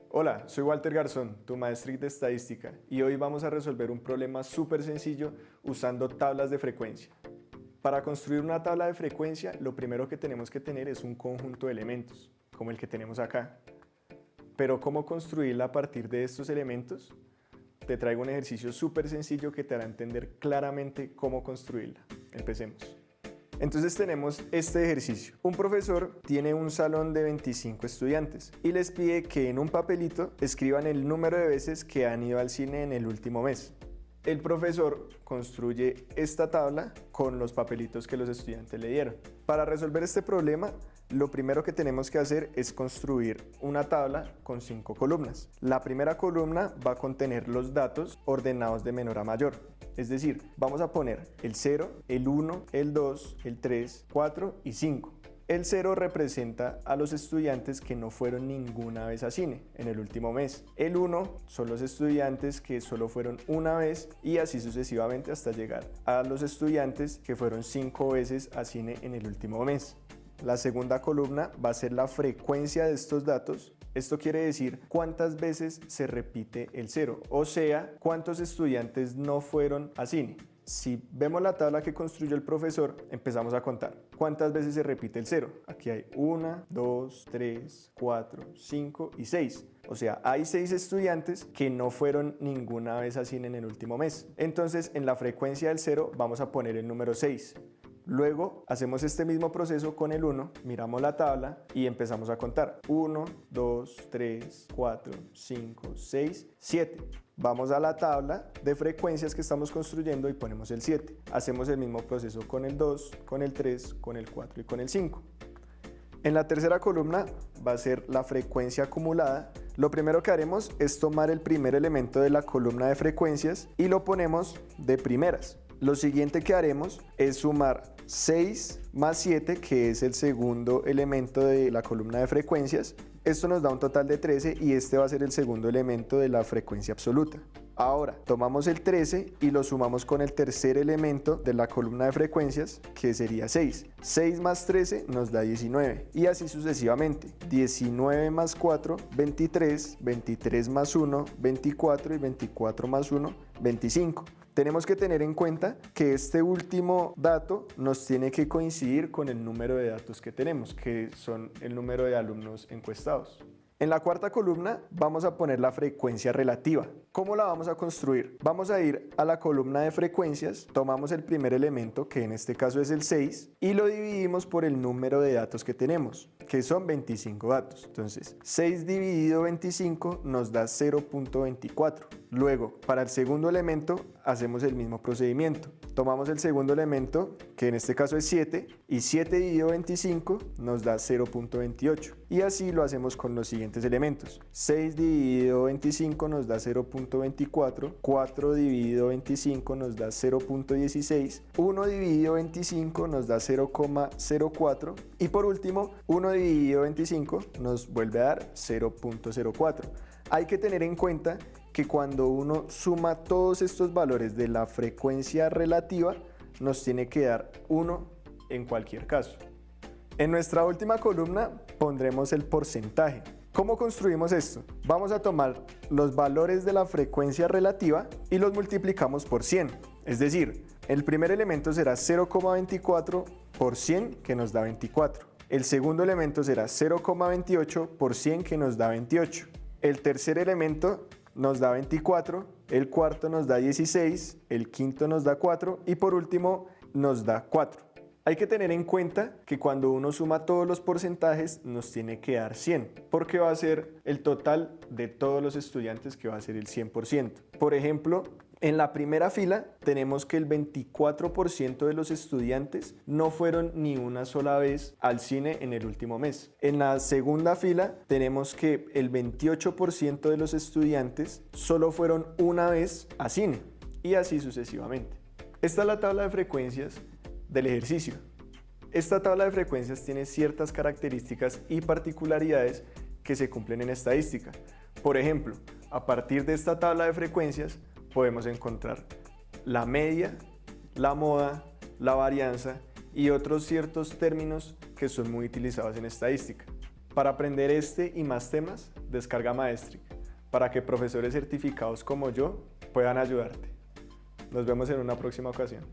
Hola, soy Walter Garzón, tu maestro de estadística, y hoy vamos a resolver un problema súper sencillo usando tablas de frecuencia. Para construir una tabla de frecuencia, lo primero que tenemos que tener es un conjunto de elementos, como el que tenemos acá. Pero ¿cómo construirla a partir de estos elementos? Te traigo un ejercicio súper sencillo que te hará entender claramente cómo construirla. Empecemos. Entonces tenemos este ejercicio. Un profesor tiene un salón de 25 estudiantes y les pide que en un papelito escriban el número de veces que han ido al cine en el último mes. El profesor construye esta tabla con los papelitos que los estudiantes le dieron. Para resolver este problema, lo primero que tenemos que hacer es construir una tabla con 5 columnas. La primera columna va a contener los datos ordenados de menor a mayor. Es decir, vamos a poner el 0, el 1, el 2, el 3, 4 y 5. El 0 representa a los estudiantes que no fueron ninguna vez a cine en el último mes. El 1 son los estudiantes que solo fueron una vez y así sucesivamente hasta llegar a los estudiantes que fueron 5 veces a cine en el último mes. La segunda columna va a ser la frecuencia de estos datos. Esto quiere decir cuántas veces se repite el 0, o sea, cuántos estudiantes no fueron a cine. Si vemos la tabla que construyó el profesor, empezamos a contar. ¿Cuántas veces se repite el 0? Aquí hay 1, 2, 3, 4, 5 y 6. O sea, hay 6 estudiantes que no fueron ninguna vez a cine en el último mes. Entonces, en la frecuencia del 0 vamos a poner el número 6. Luego hacemos este mismo proceso con el 1, miramos la tabla y empezamos a contar. 1, 2, 3, 4, 5, 6, 7. Vamos a la tabla de frecuencias que estamos construyendo y ponemos el 7. Hacemos el mismo proceso con el 2, con el 3, con el 4 y con el 5. En la tercera columna va a ser la frecuencia acumulada. Lo primero que haremos es tomar el primer elemento de la columna de frecuencias y lo ponemos de primeras. Lo siguiente que haremos es sumar 6 más 7, que es el segundo elemento de la columna de frecuencias. Esto nos da un total de 13 y este va a ser el segundo elemento de la frecuencia absoluta. Ahora, tomamos el 13 y lo sumamos con el tercer elemento de la columna de frecuencias, que sería 6. 6 más 13 nos da 19 y así sucesivamente. 19 más 4, 23, 23 más 1, 24 y 24 más 1, 25. Tenemos que tener en cuenta que este último dato nos tiene que coincidir con el número de datos que tenemos, que son el número de alumnos encuestados. En la cuarta columna vamos a poner la frecuencia relativa. ¿Cómo la vamos a construir? Vamos a ir a la columna de frecuencias, tomamos el primer elemento, que en este caso es el 6, y lo dividimos por el número de datos que tenemos, que son 25 datos. Entonces, 6 dividido 25 nos da 0.24. Luego, para el segundo elemento, hacemos el mismo procedimiento. Tomamos el segundo elemento, que en este caso es 7, y 7 dividido 25 nos da 0.28. Y así lo hacemos con los siguientes elementos. 6 dividido 25 nos da 0.24, 4 dividido 25 nos da 0.16, 1 dividido 25 nos da 0.04 y por último 1 dividido 25 nos vuelve a dar 0.04. Hay que tener en cuenta que cuando uno suma todos estos valores de la frecuencia relativa nos tiene que dar 1 en cualquier caso. En nuestra última columna pondremos el porcentaje. ¿Cómo construimos esto? Vamos a tomar los valores de la frecuencia relativa y los multiplicamos por 100. Es decir, el primer elemento será 0,24 por 100, que nos da 24. El segundo elemento será 0,28 por 100, que nos da 28. El tercer elemento nos da 24, el cuarto nos da 16, el quinto nos da 4 y por último nos da 4. Hay que tener en cuenta que cuando uno suma todos los porcentajes nos tiene que dar 100, porque va a ser el total de todos los estudiantes, que va a ser el 100%. Por ejemplo, en la primera fila tenemos que el 24% de los estudiantes no fueron ni una sola vez al cine en el último mes. En la segunda fila tenemos que el 28% de los estudiantes solo fueron una vez a cine y así sucesivamente. Esta es la tabla de frecuencias del ejercicio. Esta tabla de frecuencias tiene ciertas características y particularidades que se cumplen en estadística. Por ejemplo, a partir de esta tabla de frecuencias podemos encontrar la media, la moda, la varianza y otros ciertos términos que son muy utilizados en estadística. Para aprender este y más temas, descarga Maestric, para que profesores certificados como yo puedan ayudarte. Nos vemos en una próxima ocasión.